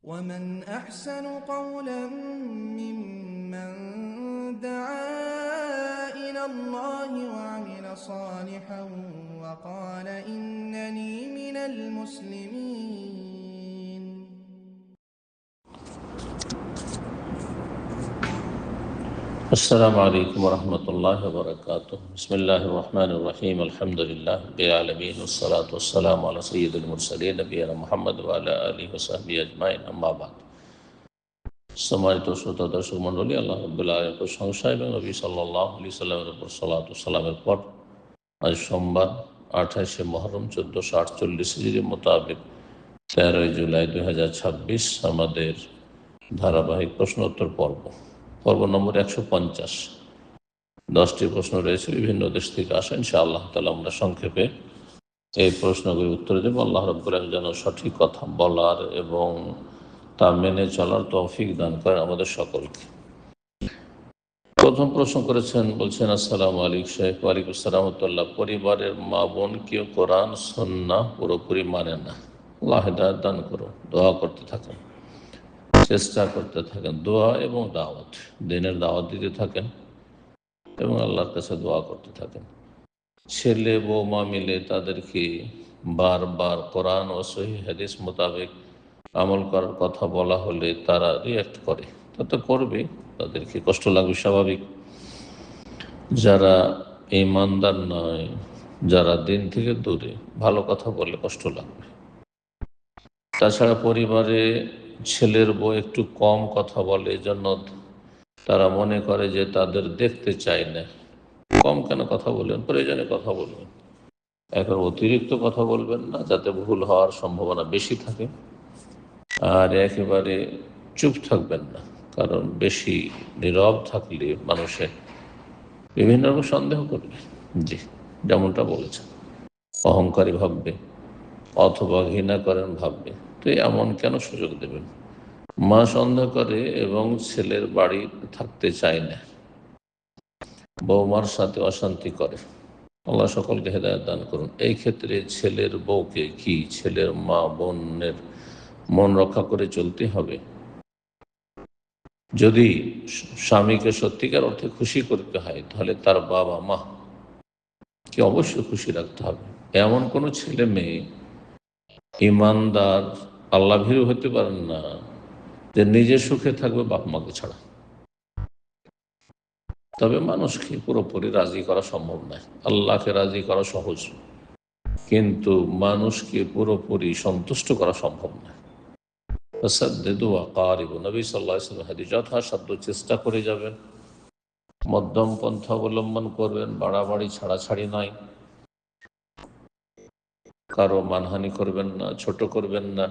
ومن أحسن قولا ممن دعا إلى الله وعمل صالحا وقال إنني من المسلمين. السلام عليكم ورحمة الله وبركاته. بسم الله الرحمن الرحيم. الحمد لله رب العالمين والصلاة والسلام على سيد المرسلين نبينا محمد وعلى آله وصحبه أجمعين أما بعد। সম্মানিত শ্রোতা দর্শক মণ্ডলী, আল্লাহ রাব্বুল আলামিনের প্রশংসা এবং নবী সাল্লাল্লাহু আলাইহি সাল্লামের উপর সালাত ও সালামের পর আজ সোমবার 28শে মুহররম 1448 হিজরি মোতাবেক 13 জুলাই 2026 আমাদের ধারাবাহিক প্রশ্নোত্তর পর্ব নম্বর 150। 10টি প্রশ্ন রয়েছে, বিভিন্ন দেশ থেকে আসা। ইনশাআল্লাহ তাআলা আমরা সংক্ষেপে এই প্রশ্নগুলির উত্তর দেব। আল্লাহ রাব্বুল আলামিন যেন সঠিক কথা বলার এবং তা মেনে চলার তৌফিক দান করেন আমাদের সকলকে। প্রথম প্রশ্ন করেছেন, বলছেন আসসালামু আলাইকুম শেখ। ওয়ালাইকুম আসসালাম। পরিবারের মা বোন কেউ কোরআন সুন্নাহ পুরোপুরি মানে না, আল্লাহ হেদায়েত দান করো। দোয়া করতে থাকেন, চেষ্টা করতে থাকেন, দোয়া এবং দাওয়াত, দিনের দাওয়াত দিতে থাকেন এবং আল্লাহর কাছে দোয়া করতে থাকেন। ছেলে বৌমা মিলে তাদেরকে বারবার কোরআন ও সহিহ হাদিস মোতাবেক আমল করার কথা বলা হলে তারা রিঅ্যাক্ট করে। তা তো করবে, তাদেরকে কষ্ট লাগবে, স্বাভাবিক। যারা ইমানদার নয়, যারা দিন থেকে দূরে, ভালো কথা বললে কষ্ট লাগবে। তাছাড়া পরিবারে ছেলের বউ একটু কম কথা বলে, এজন্য তারা মনে করে যে তাদের দেখতে চায় না। কম কেন কথা বলবেন, প্রয়োজনে কথা বলবেন, এখন অতিরিক্ত কথা বলবেন না, যাতে ভুল হওয়ার সম্ভাবনা বেশি থাকে। আর একেবারে চুপ থাকবেন না, কারণ বেশি নীরব থাকলে মানুষে বিভিন্ন রকম সন্দেহ করবে। জি, যেমনটা বলেছেন, অহংকারী ভাববে অথবা ঘৃণা করেন ভাববে। তো এমন কেন সুযোগ দেবেন? মা সন্দেহ করে এবং ছেলের বাড়ি থাকতে চায় না, বৌমার সাথে অশান্তি করে। আল্লাহ সকলকে হেদায়েত দান করুন। এই ক্ষেত্রে ছেলের বউকে কি ছেলের মা বোনের মন রক্ষা করে চলতে হবে? যদি স্বামীকে সত্যিকার অর্থে খুশি করতে হয়, তাহলে তার বাবা মা কে অবশ্যই খুশি রাখতে হবে। এমন কোনো ছেলে মেয়ে ইমানদার আল্লাহ ভীরু হতে পারেন না যে নিজে সুখে থাকবে বাপ মাকে ছাড়া। তবে মানুষকে পুরোপুরি রাজি করা সম্ভব নয়। আল্লাহকে রাজি করা সহজ, কিন্তু মানুষকে পুরোপুরি সন্তুষ্ট করা সম্ভব নয়। নবী সাল্লাল্লাহু আলাইহি ওয়াসাল্লাম হাদিস, যথাসাধ্য চেষ্টা করে যাবেন, মধ্যম পন্থা অবলম্বন করবেন, বাড়াবাড়ি ছাড়াছাড়ি নয়, কারো মানহানি করবেন না, ছোট করবেন না।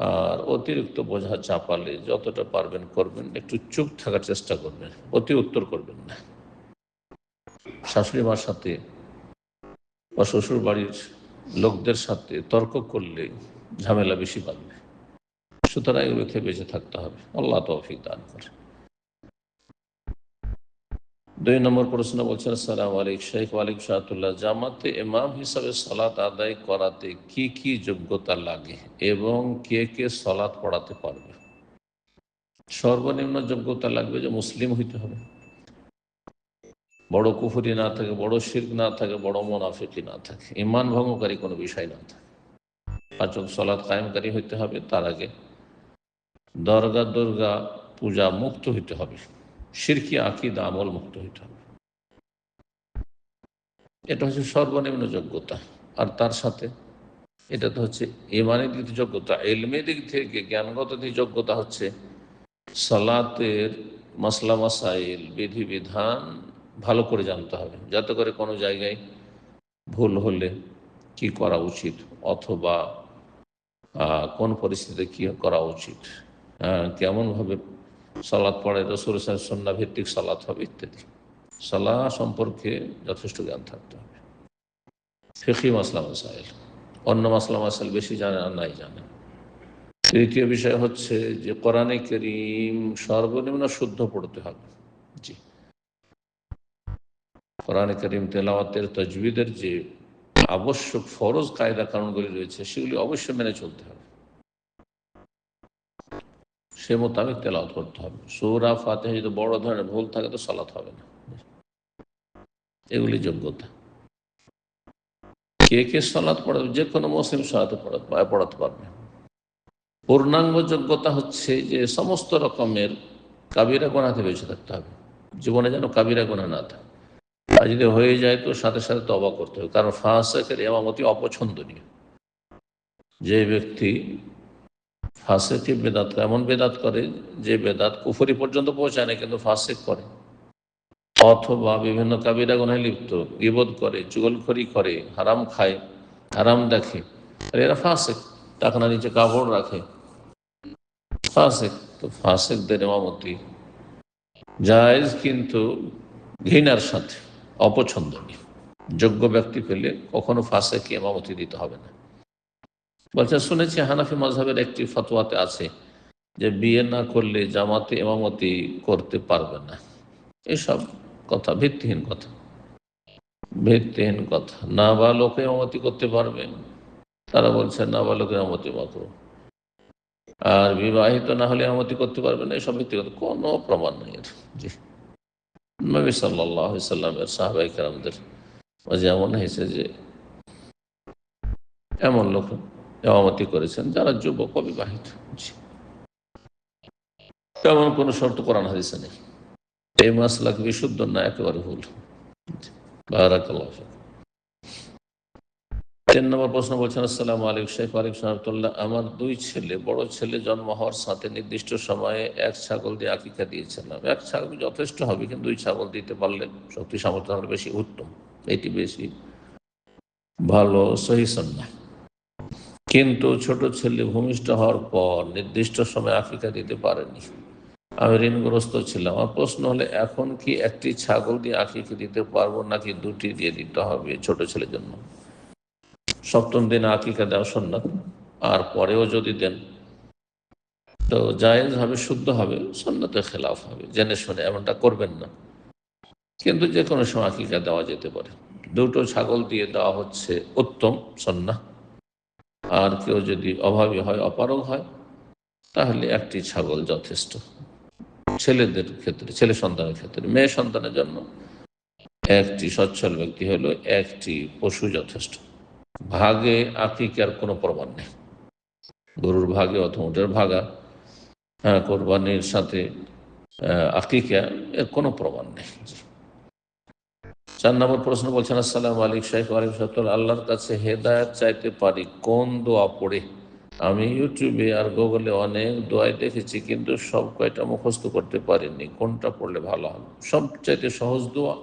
আর অতিরিক্ত বোঝা চাপালে যতটা পারবেন করবেন, একটু চুপ থাকার চেষ্টা করবেন, অতি উত্তর করবেন না। শাশুড়ি মার সাথে বা শ্বশুর বাড়ির লোকদের সাথে তর্ক করলে ঝামেলা বেশি বাড়বে। সুতরাং এগুলো থেকে বেঁচে থাকতে হবে। আল্লাহ তৌফিক দান করে। 2 নম্বর প্রশ্ন বলছেন, আসসালামু আলাইকুম শেখ। ওয়ালাইকুম সালাতুল্লাহ। জামাতে ইমাম হিসাবে সালাত আদায় করাতে কি কি যোগ্যতা লাগে এবং কে কে সালাত পড়াতে পারবে? সর্বনিম্ন যোগ্যতা লাগবে যে মুসলিম হইতে হবে, বড় কুফরি না থাকে, বড় শিরক না থাকে, বড় মুনাফিকি না থাকে, ঈমান ভঙ্গকারী কোনো বিষয় না থাকে। 5 ওয়াক্ত সালাত কায়েমকারী হইতে হবে। তার আগে দরগা দুর্গা পূজা মুক্ত হইতে হবে, শিরকি আকীদা আমল মুক্ত হইতে হবে। এটা হচ্ছে সর্বনিম্ন যোগ্যতা। আর তার সাথে এটা তো হচ্ছে ইমানের দিক থেকে যোগ্যতা। ইলমের দিক থেকে, জ্ঞানগত দিক যোগ্যতা হচ্ছে সালাতের মাসলা মাসাইল, বিধিবিধান ভালো করে জানতে হবে, যাতে করে কোনো জায়গায় ভুল হলে কি করা উচিত, অথবা কোন পরিস্থিতিতে কি করা উচিত, কেমনভাবে সালাত পড়ে, রাসূল সুন্নাহ ভিত্তিক সালাত হবে ইত্যাদি। সালাহ সম্পর্কে যথেষ্ট জ্ঞান থাকতে হবে। ফিকহি মাসলা মাসাইল, অন্য মাসলা মাসাইল বেশি জানে আর নাই জানে। তৃতীয় বিষয় হচ্ছে যে কোরআনে কারীম সর্বনিম্ন শুদ্ধ পড়তে হবে। জি, কোরআনে কারীম তেলাওয়াতের, তাজবিদের যে আবশ্যক ফরজ কায়দা কানুনগুলি রয়েছে, সেগুলি অবশ্যই মেনে চলতে হবে। সে মোতাবেক তেলাওয়াত করতে হবে। সূরা ফাতিহা যদি বড় ধরনের ভুল থাকে তো সালাত হবে না। এগুলি যোগ্যতা। কে কে সালাত পড়াবে? যে কোনো মুসলিম সালাতে পড়াতে পারবে। পূর্ণাঙ্গ যোগ্যতা হচ্ছে যে সমস্ত রকমের কাবিরা গুনাহ থেকে বেঁচে থাকতে হবে, জীবনে যেন কাবিরা গুনাহ না থাকে। আর যদি হয়ে যায় তো সাথে সাথে তওবা করতে হবে, কারণ ফাসিকের ইমামতি অপছন্দনীয়। যে ব্যক্তি ফাসিক বেদাত এমন বেদাত করে যে বেদাত কুফরি পর্যন্ত পৌঁছায় না কিন্তু ফাসিক করে, অথবা বিভিন্ন কাবিরা গুনাহে লিপ্ত, গীবত করে, চুগলখড়ি করে, হারাম খায়, হারাম দেখে, আর এরা ফাসিক। টাকনা নিচে কাপড় রাখে, ফাসিক। তো ফাসিকদের ইমামতি জায়েজ কিন্তু ঘৃণার সাথে, অপছন্দনীয়। যোগ্য ব্যক্তি পেলে কখনো ফাসিককে ইমামতি দিতে হবে না। বলছে শুনেছি হানাফি মাযহাবের একটি ফতোয়াতে আছে যে বিয়ে না করলে জামাতে ইমামতি করতে পারবে না। এসব কথা ভিত্তিহীন কথা, ভিত্তিহীন কথা। নাবালক ইমামতি করতে পারবে, তারা বলছে নাবালক ইমামতি মাকরুহ। আর বিবাহিত না হলে ইমামতি করতে পারবে না, এসব ব্যক্তিগত কোনো প্রমাণ নেই এর। জি, নবী সাল্লাল্লাহু আলাইহি সাল্লামের সাহাবায়ে কেরামদের মাঝে এমন হয়েছে যে এমন লোক ইমামতি করেছেন যারা যুবক অবিবাহিত। জি, তেমন কোনো শর্ত কোরআন হাদিসে নেই। এই মাসলাক বিশুদ্ধ না, একেবারে ভুল। বারাকাল্লাহু ফিক। 3 নম্বর প্রশ্ন বলছেন, আসসালামু আলাইকুম শেখ। ওয়ালাইকুম সালাম। আমার 2 ছেলে, বড় ছেলে জন্ম হওয়ার সাথে নির্দিষ্ট সময়ে 1 ছাগল দিয়ে আকিকা দিয়েছিলাম। 1 ছাগল যথেষ্ট হবে, কিন্তু 2 ছাগল দিতে পারলে শক্তি সামর্থ্য থাকলে বেশি উত্তম, এটি বেশি ভালো, সহি সুন্নাহ। কিন্তু ছোট ছেলে ভূমিষ্ঠ হওয়ার পর নির্দিষ্ট সময় আকিকা দিতে পারেনি। আমি ঋণগ্রস্ত ছিলাম। আমার প্রশ্ন হলে এখন কি 1টি ছাগল দিয়ে আকিকা দিতে পারবো নাকি 2টি দিয়ে দিতে হবে ছোট ছেলের জন্য? 7ম দিনে আকিকা দেওয়া সুন্নাত, আর পরেও যদি দেন তো জায়েজ হবে, শুদ্ধ হবে, সুন্নতের খেলাফ হবে। জেনে শুনে এমনটা করবেন না, কিন্তু যে কোনো সময় আকিকা দেওয়া যেতে পারে। 2টো ছাগল দিয়ে দেওয়া হচ্ছে উত্তম সুন্নাহ। আর কেউ যদি অভাবী হয়, অপারগ হয়, তাহলে 1টি ছাগল যথেষ্ট ছেলেদের ক্ষেত্রে, ছেলে সন্তানের ক্ষেত্রে। মেয়ে সন্তানের জন্য 1টি, সচ্ছল ব্যক্তি হলো 1টি পশু যথেষ্ট। ভাগে আকিকার কোনো প্রমাণ নেই, গরুর ভাগে অথবা উটের ভাগা, কোরবানির সাথে আকিকা, এর কোনো প্রমাণ নেই। 4 নম্বর প্রশ্ন বলছেন, আসসালামু আলাইকুম শেখ। ওয়ালাইকুম সালাম। আল্লাহর কাছে হেদায়েত চাইতে পারি কোন দোয়া পড়ে? আমি ইউটিউবে আর গুগলে অনেক দোয়াই দেখেছি, কিন্তু সব কয়টা মুখস্থ করতে পারিনি। কোনটা পড়লে ভালো হবে? সবচাইতে সহজ দোয়া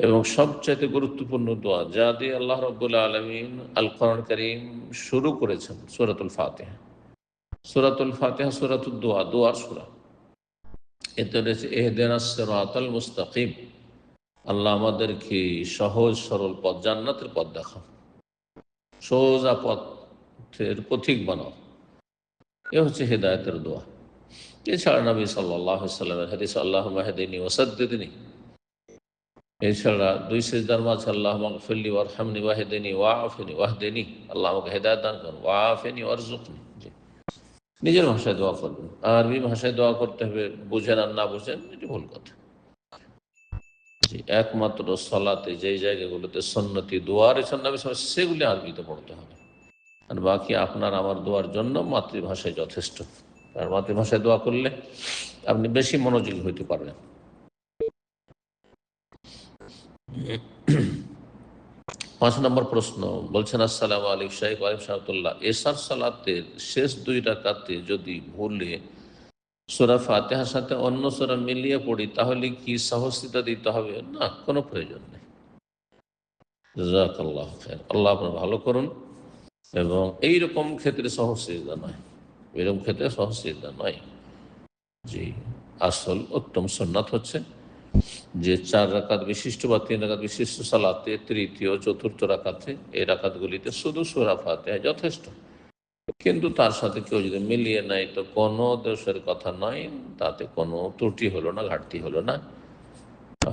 এবং সবচাইতে গুরুত্বপূর্ণ দোয়া যা দিয়ে আল্লাহ রাব্বুল আলামিন আল কোরআন কারীম শুরু করেছেন, সূরাতুল ফাতিহা। সূরাতুল ফাতিহা সূরাতুদ দোয়া, দোয়ার সূরা। এতে রয়েছে ইহদিনাস সিরাতাল মুস্তাকিম, আল্লাহ আমাদেরকে সহজ সরল পথ, জান্নাতের পথ দেখাও, সোজা পথের পথিক বানাও। এ হচ্ছে হেদায়েতের দোয়া। এছাড়া নবী সাল্লাল্লাহু আলাইহি সাল্লামের হাদিস আল্লাহুম্মা হদিনি ওয়াসাদ্দিদনি, এছাড়া 2 সিজদার মাঝে আল্লাহুম্মা গফিরলি ওয়ারহামনি ওয়াহদিনি ওয়াআফিনি ওয়াহদিনি, আল্লাহ আমাকে হেদায়েত দান করুন, ওয়াআফিনি ওয়ারযুকনি। নিজের ভাষায় দোয়া করবেন। আরবি ভাষায় দোয়া করতে হবে, বুঝেন আর না বুঝেন এটি ভুল কথা। একমাত্র সালাতে যেই জায়গাগুলোতে সুন্নতি দোয়া রয়েছে নবী সাল্লাল্লাহু আলাইহি ওয়াসাল্লাম, সেগুলি আরবিতে পড়তে হবে। আর বাকি আপনার আমার দোয়ার জন্য মাতৃভাষায় যথেষ্ট। আর মাতৃভাষায় দোয়া করলে আপনি বেশি মনোযোগী হইতে পারবেন। 5 নম্বর প্রশ্ন বলছেন, আসসালামু আলাইকুম শাইখ। ওয়ালাইকুম সালাম। এশার সালাতের শেষ 2 রাকাতে যদি ভুলে সূরা ফাতিহার সাথে অন্য সূরা মিলিয়ে পড়ি, তাহলে কি সাহসিতা দিতে হবে? না, কোনো প্রয়োজন নেই। জাযাকাল্লাহু খাইর। আল্লাহ আপনার ভালো করুন। এবং এইরকম ক্ষেত্রে সহজসিজদা নয়, এরকম ক্ষেত্রে সহজসিজদা নয়। জি, আসল উত্তম সুন্নাত হচ্ছে যে 4 রাকাত বিশিষ্ট বা 3 রাকাত বিশিষ্ট সালাতে তৃতীয় চতুর্থ রাকাতে, এই রাকাতগুলিতে শুধু সূরা ফাতিহা যথেষ্ট। কিন্তু তার সাথে কেউ যদি মিলিয়ে নেয় তো কোনো দোষের কথা নয়, তাতে কোনো ত্রুটি হলো না, ঘাটতি হলো না,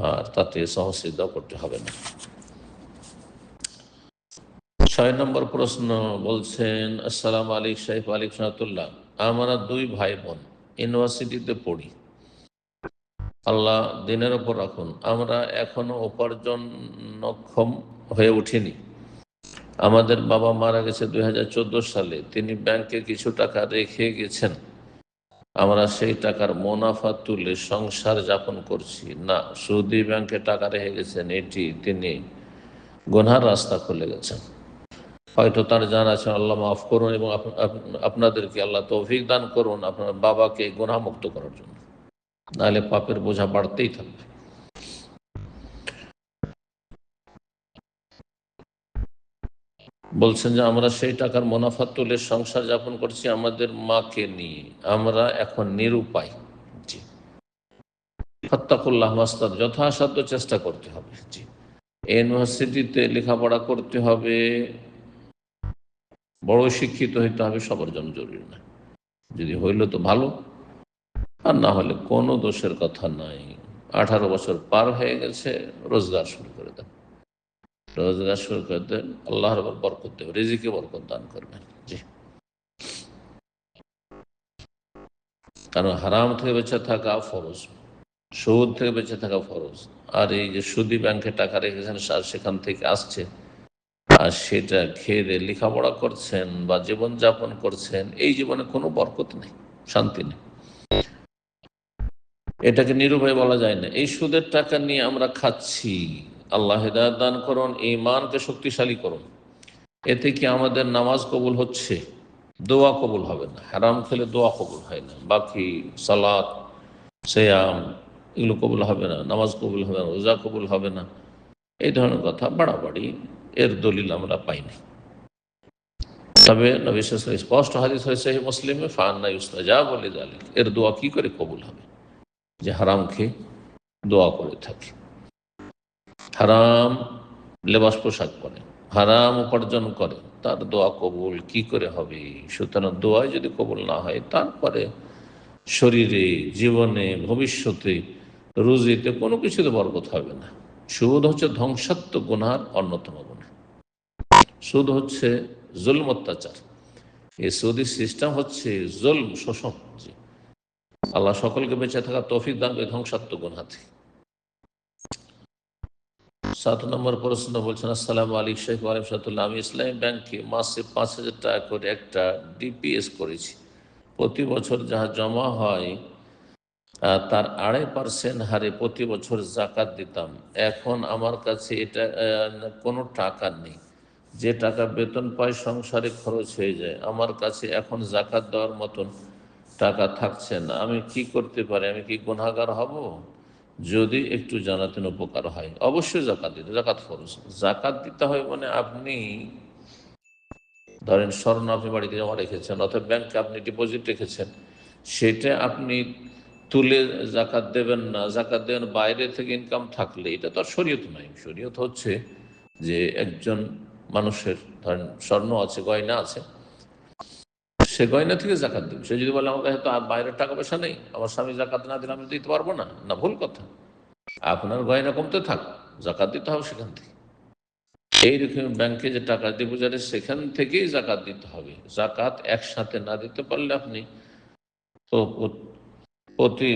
আর তাতে সহজসিজদা করতে হবে না। 6 নম্বর প্রশ্ন বলছেন, আসসালামু আলাইকুম শাইখ। ওয়ালাইকুম সালাম। আমরা 2 ভাই বোন, ইউনিভার্সিটিতে পড়ি, আল্লাহ দিনের ওপর রাখুন, আমরা এখনো উপার্জনক্ষম হয়ে উঠিনি। আমাদের বাবা মারা গেছে 2014 সালে, তিনি ব্যাংকে কিছু টাকা রেখে গেছেন, আমরা সেই টাকার মুনাফা তুলে সংসার যাপন করছি। না, সুদী ব্যাংকে টাকা রেখে গেছেন, এটি তিনি গুনহার রাস্তা খুলে গেছেন। হয়তো তার জানা আছে, আল্লাহ মাফ করুন এবং আপনাদেরকে আল্লাহ তৌফিক দান করুন আপনার বাবাকে গুনাহমুক্ত করার জন্য, নাহলে পাপের বোঝা বাড়তেই থাকবে। বলছেন যে আমরা সেই টাকার মুনাফা তুলে সংসার যাপন করছি আমাদের মাকে নিয়ে, আমরা এখন নিরুপায়। জি, ফাত্তাকুল্লাহ মাস্তাদ, যথাসাধ্য চেষ্টা করতে হবে। জি, ইউনিভার্সিটিতে লেখাপড়া করতে হবে, বড় শিক্ষিত হইতে হবে, সবার জন্য জরুরি না। যদি হইল তো ভালো, আর না হলে কোনো দোষের কথা নাই। 18 বছর পার হয়ে গেছে, রোজগার শুরু করে দেন, রোজগার শুরু করে দেন, আল্লাহর বরকত দেবে, রিজিকে বরকত দান করবেন। জি, কারণ হারাম থেকে বেঁচে থাকা ফরজ, সুদ থেকে বেঁচে থাকা ফরজ। আর এই যে সুদী ব্যাংকে টাকা রেখেছেন, সেখান থেকে আসছে, আর সেটা খেয়ে দিয়ে লেখাপড়া করছেন বা জীবনযাপন করছেন, এই জীবনে কোনো বরকত নেই, শান্তি নেই। এটাকে নিরুপায় বলা যায় না। এই সুদের টাকা নিয়ে আমরা খাচ্ছি। আল্লাহ হেদায়েত দান করুন, ঈমানকে শক্তিশালী করুন। এতে কি আমাদের নামাজ কবুল হচ্ছে? দোয়া কবুল হবে না। হারাম খেলে দোয়া কবুল হয় না, বাকি সালাত, সিয়াম, এগুলো কবুল হবে না, নামাজ কবুল হবে না, রোজা কবুল হবে না, এই ধরনের কথা বাড়াবাড়ি, এর দলিল আমরা পাইনি। তবে নবী সাল্লাল্লাহু আলাইহি ওয়াসাল্লাম স্পষ্ট হাদিস হয়েছে মুসলিমে, ফান্না ইউস্তাজাবু লিযালিক, এর দোয়া কি করে কবুল হবে যে হারাম খেয়ে দোয়া করে থাকে, হারাম লেবাস পোশাক পরে, হারাম উপার্জন করে, তার দোয়া কবুল কি করে হবে? সুতরাং দোয়ায় যদি কবুল না হয়, তারপরে শরীরে, জীবনে, ভবিষ্যতে, রুজিতে কোনো কিছুতে বরকত হবে না। সুদ হচ্ছে ধ্বংসাত্মক গুনার অন্যতম গুনাহ। সুদ হচ্ছে জুলম, অত্যাচার। এই সুদি সিস্টেম হচ্ছে জুলম, শোষণ। আল্লাহ সকলকে বেঁচে থাকা তৌফিক দান করে ধ্বংসাত্মক গুনাহ থেকে। 7 নম্বর প্রশ্ন বলছেন, আসসালামু আলাইকুম শেখ ওয়ালিম সাতুল্লাহ, আমি ইসলামী ব্যাংকে মাসে 5,000 টাকা করে একটা ডিপিএস করেছি। প্রতি বছর যাহা জমা হয় তার 2.5% হারে প্রতি বছর জাকাত দিতাম। এখন আমার কাছে এটা কোনো টাকা নেই, যে টাকা বেতন পাই সংসারে খরচ হয়ে যায়, আমার কাছে এখন জাকাত দেওয়ার মতন টাকা থাকছে না, আমি কি করতে পারি? আমি কি গুনাহগার হব? যদি একটু জানাতেন উপকার হয়। অবশ্যই জাকাত দিতে, জাকাত ফরজ। জাকাত দিতে হয় মানে আপনি ধরেন স্বর্ণ আপনি বাড়িতে জমা রেখেছেন, অথবা ব্যাংকে আপনি ডিপোজিট রেখেছেন, সেটা আপনি তুলে জাকাত দেবেন না, জাকাত দেবেন বাইরে থেকে ইনকাম থাকলে, এটা তো আর শরীয়ত নয়। শরীয়ত হচ্ছে যে একজন মানুষের ধরেন স্বর্ণ আছে, গয়না আছে, সে গয়না থেকে জাকাত দেবে। সে যদি বলে আমার কাছে তো আর বাইরের টাকা পয়সা নেই, আমার স্বামী জাকাত না দিলে আমি দিতে পারবো না, না, ভুল কথা। আপনার গয়না কমতে থাক, জাকাত দিতে হবে সেখান থেকে। এইরকম ব্যাংকে যে টাকা ডিপোজিটে, সেখান থেকেই জাকাত দিতে হবে। জাকাত একসাথে না দিতে পারলে আপনি তো প্রতি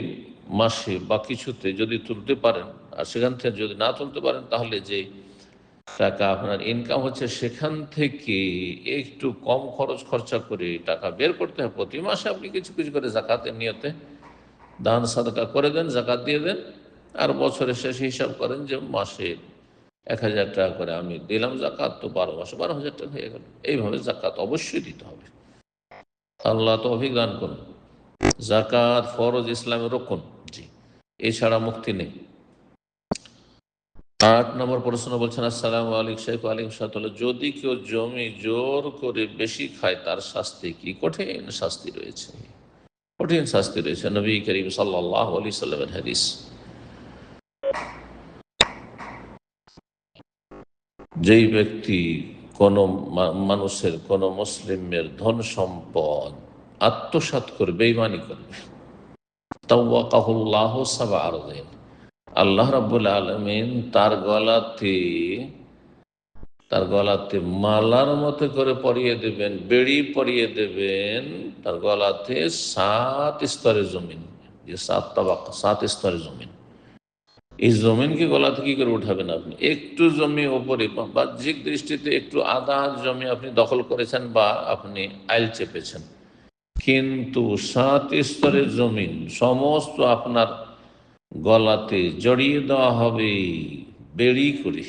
মাসে বা কিছুতে যদি তুলতে পারেন, আর সেখান থেকে যদি না তুলতে পারেন, তাহলে যে টাকা আপনার ইনকাম হচ্ছে সেখান থেকে একটু কম খরচা করে টাকা বের করতে হবে। প্রতি মাসে আপনি কিছু কিছু করে জাকাতের নিয়তে দান সাদকা করে দেন, জাকাত দিয়ে দেন, আর বছরের শেষে হিসাব করেন যে মাসে 1,000 টাকা করে আমি দিলাম জাকাত, তো 12 মাসে 12,000 টাকা হয়ে গেল। এইভাবে জাকাত অবশ্যই দিতে হবে। আল্লাহ তৌফিক দান করুন। জাকাত ফরজ, ইসলামের রক্ষণ। জি, এছাড়া মুক্তি নেই। 8 নম্বর প্রশ্ন বলছেন, আসসালামু আলাইকুম শেখ ওয়ালিম সাতুল্লাহ, যদি কেউ জমি জোর করে বেশি খায়, তার শাস্তি কি? কঠিন শাস্তি রয়েছে, কঠিন শাস্তি রয়েছে। নবী করিম সাল্লাল্লাহু আলাইহি সাল্লামের হাদিস, যেই ব্যক্তি কোনো মানুষের, কোনো মুসলিমের ধন সম্পদ আত্মসাৎ করবে, বেঈমানি করবে, তাওয়াকাহুল্লাহু সাবআ আরদিন, আল্লাহ রাব্বুল আলামিন তার গলাতে তার গলাতে মালার মতো করে পরিয়ে দেবেন, বেড়ি পরিয়ে দেবেন। তার গলাতে 7 স্তরের জমিন, যে 7 তাবাক, 7 স্তরের জমিন। এই জমিনকে গলাতে কি করে উঠাবেন আপনি? একটু জমি ওপরে বাহ্যিক দৃষ্টিতে একটু আধা জমি আপনি দখল করেছেন বা আপনি আইল চেপেছেন, কিন্তু 7 স্তরের জমিন সমস্ত আপনার গলাতে জড়িয়ে দেওয়া হবে বেড়ি করে।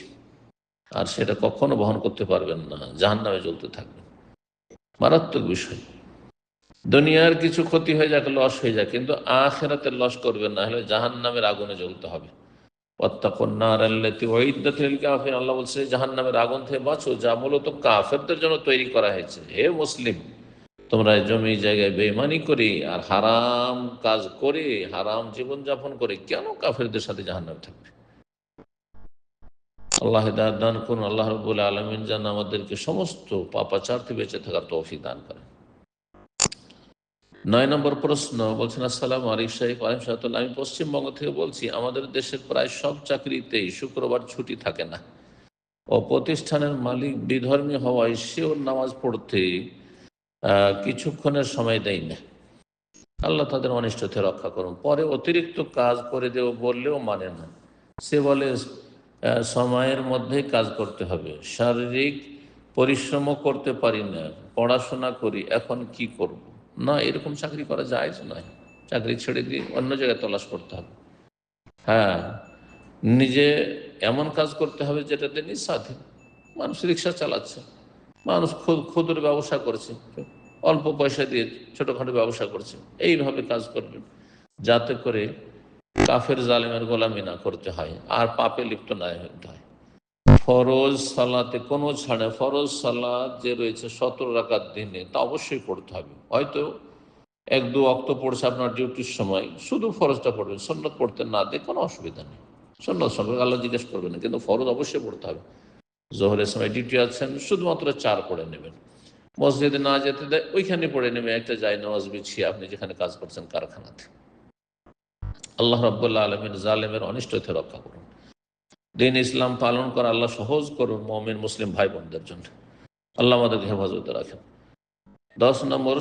আর সেটা কখনো বহন করতে পারবেন না, জাহান্নামে জ্বলতে থাকবেন। মারাত্মক বিষয়। দুনিয়ার কিছু ক্ষতি হয়ে যাক, লস হয়ে যায়, কিন্তু আখিরাতের লস করবেন না, হলে জাহান্নামের আগুনে জ্বলতে হবে। আল্লাহ বলছে জাহান্নামের আগুন থেকে বাঁচো, যা মূলত কাফেরদের জন্য তৈরি করা হয়েছে। হে মুসলিম, তোমরা জমি জায়গায় বেঈমানি করে আর হারাম কাজ করে, হারাম জীবনযাপন করে কেন কাফেরদের সাথে জাহান্নামে থাকবে? আল্লাহ হিদায়াত দান করুন। আল্লাহ রাব্বুল আলামিন যেন আমাদেরকে সমস্ত পাপাচার থেকে বেঁচে থাকার তৌফিক দান করেন। 9 নম্বর প্রশ্ন, বলছেন আসসালামু আলাইকুম শাইখ আলিম সাহেবুল্লাহ, আমি পশ্চিমবঙ্গ থেকে বলছি। আমাদের দেশের প্রায় সব চাকরিতেই শুক্রবার ছুটি থাকে না, ও প্রতিষ্ঠানের মালিক বিধর্মী হওয়ায় সেও নামাজ পড়তে কিছুক্ষণের সময় দেয় না। আল্লাহ তাদের অনিষ্ট থেকে রক্ষা করুন। পরে অতিরিক্ত কাজ করে দেব বললেও মানে না। সে বলে সময়ের মধ্যেই কাজ করতে হবে, শারীরিক পরিশ্রমও করতে পারি না, পড়াশোনা করি, এখন কি করব? না, এরকম চাকরি করা যায় নয়। চাকরি ছেড়ে দিয়ে অন্য জায়গায় তলাশ করতে হবে। হ্যাঁ, নিজে এমন কাজ করতে হবে যেটাতে নিঃস্বাধীন। মানুষ রিক্সা চালাচ্ছে, মানুষ ক্ষুদ্র ব্যবসা করছে, অল্প পয়সা দিয়ে ছোটোখাটো ব্যবসা করছে, এইভাবে কাজ করবেন যাতে করে কাফের জালেমের গোলামি না করতে হয় আর পাপে লিপ্ত না হতে হয়। ফরজ সালাতে কোনো ছাড়ে, ফরজ সালাত যে রয়েছে 17 রাকাত দিনে, তা অবশ্যই পড়তে হবে। হয়তো 1-2 ওয়াক্ত পড়ছে আপনার ডিউটির সময়, শুধু ফরজটা পড়বেন, সুন্নত পড়তে না দিয়ে কোনো অসুবিধা নেই। সুন্নত সম্পর্কে আল্লাহ জিজ্ঞেস করবেন না, কিন্তু ফরজ অবশ্যই পড়তে হবে। জোহরের সময় ডিউটি আছেন, শুধুমাত্র 4 পড়ে নেবেন। মসজিদে না যেতে দেয়, ওইখানে পড়ে নেবে একটা জায়নামাজ বিছিয়ে, আপনি যেখানে কাজ করছেন কারখানাতে। আল্লাহ রাব্বুল আলামিন জালেমের অনিষ্ট থেকে রক্ষা করুন। দিন ইসলাম পালন করা আল্লাহ সহজ করুন মুমিন মুসলিম ভাই বোনদের জন্য। আল্লাহ আমাদেরকে হেফাজতে রাখেন। 10 নম্বর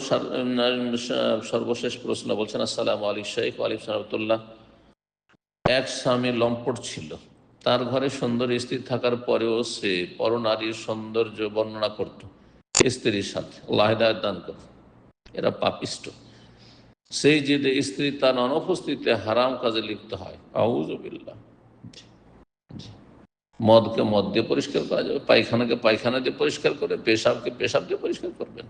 সর্বশেষ প্রশ্ন, বলছেন আসসালামু আলাইকুম শাইখ ওয়ালাইকুম সালাম। এক স্বামী লম্পট ছিল, তার ঘরে সুন্দর স্ত্রী থাকার পরেও সে পরনারীর সৌন্দর্য বর্ণনা করত স্ত্রীর সাথে। আল্লাহ হিদায়াত দান করুন। এরা পাপিষ্ট। সেই যে স্ত্রী তার অনুপস্থিতিতে হারাম কাজে লিপ্ত হয়, আউযু বিল্লাহ। মদকে মদ দিয়ে পরিষ্কার করা যাবে, পায়খানাকে পায়খানা দিয়ে পরিষ্কার করে, পেশাবকে পেশাব দিয়ে পরিষ্কার করবেন।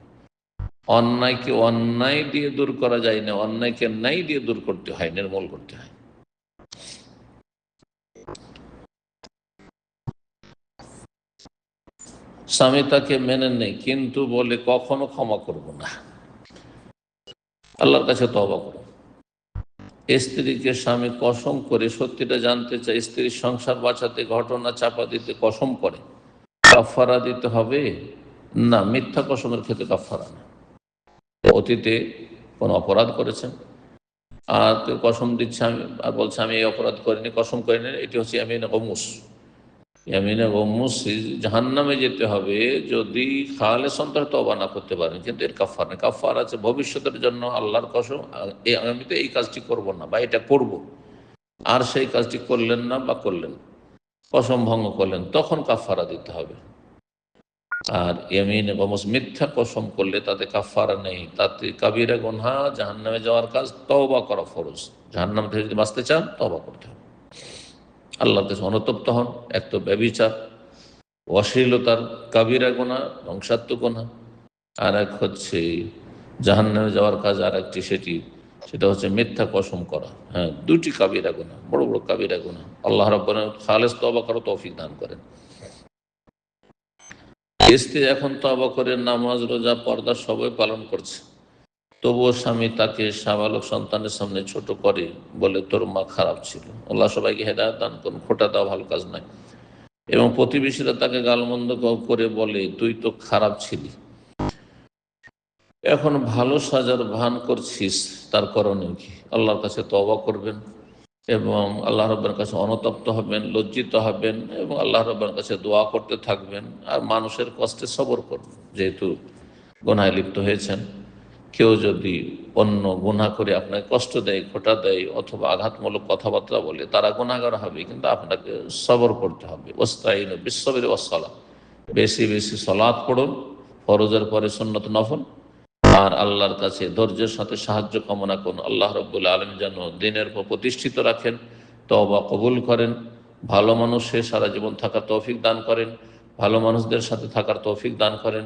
অন্যায়কে অন্যায় দিয়ে দূর করা যায় না, অন্যায়কে ন্যায় দিয়ে দূর করতে হয়, নির্মূল করতে হয়। স্বামী তাকে মেনে নেই, কিন্তু বলে কখনো ক্ষমা করব না। আল্লাহর কাছে তওবা করুন। স্ত্রীকে স্বামী কসম করে সত্যিটা জানতে চায়, স্ত্রীর সংসার বাঁচাতে ঘটনা চাপা দিতে কসম করে, কাফারা দিতে হবে না? মিথ্যা কসমের ক্ষেত্রে কাফারা না। অতীতে কোনো অপরাধ করেছেন আর কেউ কসম দিচ্ছে, আমি আর বলছে আমি এই অপরাধ করিনি, কসম করিনি, এটি হচ্ছে ইয়ামিনে গমুস। ইয়ামিনে গমুস, জাহান্নামে যেতে হবে যদি খালেস অন্তরে তওবা না করতে পারেন। কিন্তু এর কাফার নেই। কাফার আছে ভবিষ্যতের জন্য, আল্লাহর কসম আমি তো এই কাজটি করব না বা এটা করব, আর সেই কাজটি করলেন না বা করলেন, কসম ভঙ্গ করলেন, তখন কাফারা দিতে হবে। আর ইয়ামিনে গমুস, মিথ্যা কসম করলে তাতে কাফারা নেই, তাতে কাবিরা গুনহা, জাহান্নামে যাওয়ার কাজ। তওবা করা ফরজ। জাহান্নাম থেকে যদি বাঁচতে চান তওবা করতে হবে, আল্লাহর কাছে অনুতপ্ত হন। এক তো ব্যভিচার, অশ্লীলতার কাবিরা গুনাহ, ধ্বংসাত্মক গুনাহ, আর এক হচ্ছে জাহান্নামে যাওয়ার কাজ, আর একটি সেটা হচ্ছে মিথ্যা কসম করা। হ্যাঁ, দুটি কাবিরা গুনাহ, বড় বড় কাবিরা গুনাহ। আল্লাহ রাব্বুল আলামিন খালেস তওবা করার তৌফিক দান করেন। স্ত্রী এখন তওবা করে নামাজ রোজা পর্দা সবই পালন করছে, তবুও স্বামী তাকে সাবালক সন্তানের সামনে ছোট করে, বলে তোর মা খারাপ ছিল। আল্লাহ সবাইকে হেদায়েত দান করুন। খোঁটা দেওয়া ভালো কাজ নয়। এবং প্রতিবেশীরা তাকে গালমন্দ করে বলে তুই তো খারাপ ছিলি, এখন ভালো সাজার ভান করছিস, তার করণীয় কি? আল্লাহর কাছে তওবা করবেন, এবং আল্লাহ রব্বের কাছে অনুতপ্ত হবেন, লজ্জিত হবেন এবং আল্লাহ রব্বের কাছে দোয়া করতে থাকবেন আর মানুষের কষ্টে সবর করবেন। যেহেতু গুনাহে লিপ্ত হয়েছেন, কেউ যদি অন্য গুনাহ করে আপনাকে কষ্ট দেয়, খোঁটা দেয় অথবা আঘাতমূলক কথাবার্তা বলে, তারা গুনাহগার হবে, কিন্তু আপনাকে সবর করতে হবে। ওয়াস্তাইনু বিস-সাবরি ওয়াস-সালাহ, বেশি বেশি সালাত পড়ুন, ফরজের পরে সুন্নত নফল, আর আল্লাহর কাছে ধৈর্যের সাথে সাহায্য কামনা করুন। আল্লাহ রব্বুল আলামিন যেন দিনের উপর প্রতিষ্ঠিত রাখেন, তওবা কবুল করেন, ভালো মানুষের সারা জীবন থাকার তৌফিক দান করেন, ভালো মানুষদের সাথে থাকার তৌফিক দান করেন।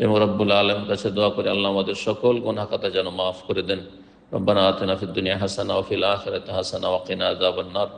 এবং রব্বুল আলামিনের কাছে দোয়া করে আল্লাহ আমাদের সকল গুনাহ খাতা যেন মাফ করে দেন। রব্বানা আতিনা ফিদ দুনিয়া হাসানা ওয়া ফিল আখিরাতি হাসানা ওয়া কিনা আযাবান নার।